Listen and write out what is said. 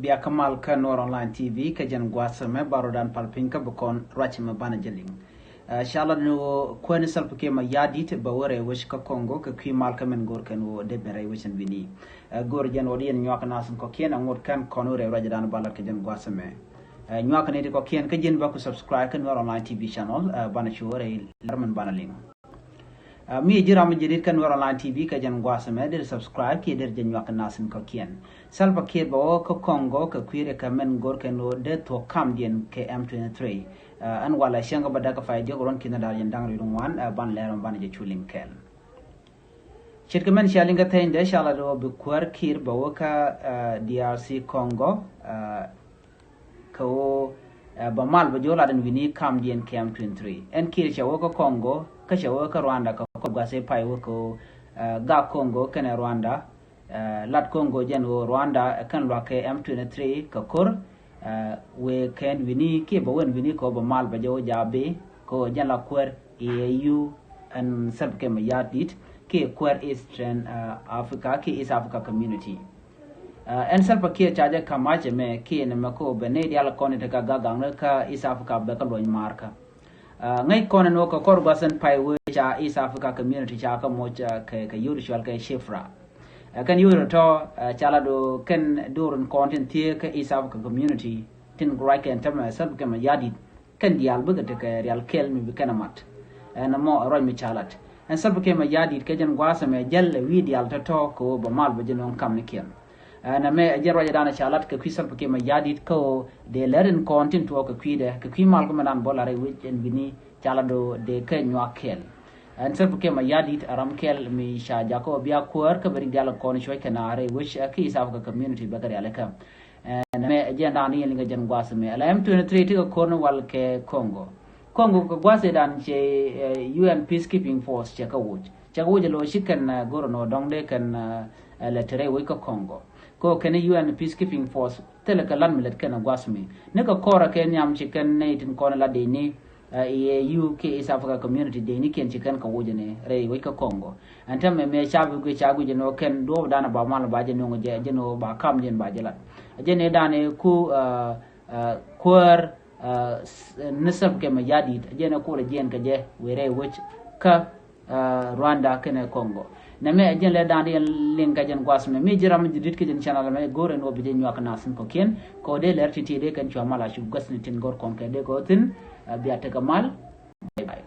biya kamal ka Noor Online TV ka jan gwasame barodan palpinka bukon rachima bana jeling shala no kwani salpake ma yadit bawore wish ka Congo ka kwimal ka men gor kan wo debere wishin bini gor jan odien nyoka nasun ko kien angot kan konore rajadan balat ka jan gwasame nyoka ne ko kien ka jen ba ku subscribe ka Noor Online TV channel bana shure lerman bana ling mi jiram jidit kan Noor Online TV ka jan gwasame de subscribe ki der jan nyoka nasun ko kien salpa ke bo ko Congo ka kwire ka men gor kan wo de to kam dien ke M23 an wala shenga badaka fay jogoron kina dal yandang ridung wan ban leron ban je chuling kel chitkamen shalinga tende shala do bi kwar kir bawaka DRC Congo ko ba mal ba jola den wini kam dien KM23 en kir chawo Congo ka chawo ka Rwanda ka ko gase pay ko ga Congo kana Rwanda lat Congo jen wo Rwanda kan lo ke M23 ka kur we can wini ke ba wen wini ko ba mal ba jo jabe ko jala kwer EU and sab ke ma yadit ke kwer Eastern Africa ke East Africa community en sab ke chaje kamaje me ke ne mako bene dial ko ne daga gagang ka East Africa ba ka loñ marka ngai ko no ko kor gasen pai we cha East Africa community cha ka mo cha ke usual ke shifra kan yuro to chala do kan durun content tie ka East Africa community tin right kan tama sab kama yadi kan dial buga te ka real kel mi kana mat na mo roy mi chalat en sab kama yadi ka jan gwasa me jalle wi dial to ko ba mal ba jenon kam ne ken na me jero dana chalat ka kwisal kama yadi ko de lerin content to ka kwide ka kwimal ko man bolare wi en bini chala do de ka nywa kel en sab kama yadi aram kel mi sha jako biya kuar ka bari dial ko ni shoy kana are wish ka East Africa community ba kare alaka me agenda ni linga jan gwasa me ala M23 to kono wal ke Congo ko gwasa dan che UN peacekeeping force che ka wuj lo shikan goro no dongde kan letere we ka Congo ko ken UN peacekeeping force tele ka lan milet kan gwasa me ne ka kora ken yam chikan ne tin kono la de ni UK East Africa community de ni ken chikan ka wuj ne re we ka Congo antam me chabu ke chagu je no ken do dana ba mal ba je no je no ba kam jen ba jelat jene dane ku kwar nisab ke ma yadi jene ko le jen ka je were which ka Rwanda kene Congo na me jen le dane linga jen gwasme mi jiram jidit ke jen channel me gore no bi jen yak nasin ko ken ko de lerti de kan chwa mala shu gasni tin gor kon ke de ko tin biata kamal bye bye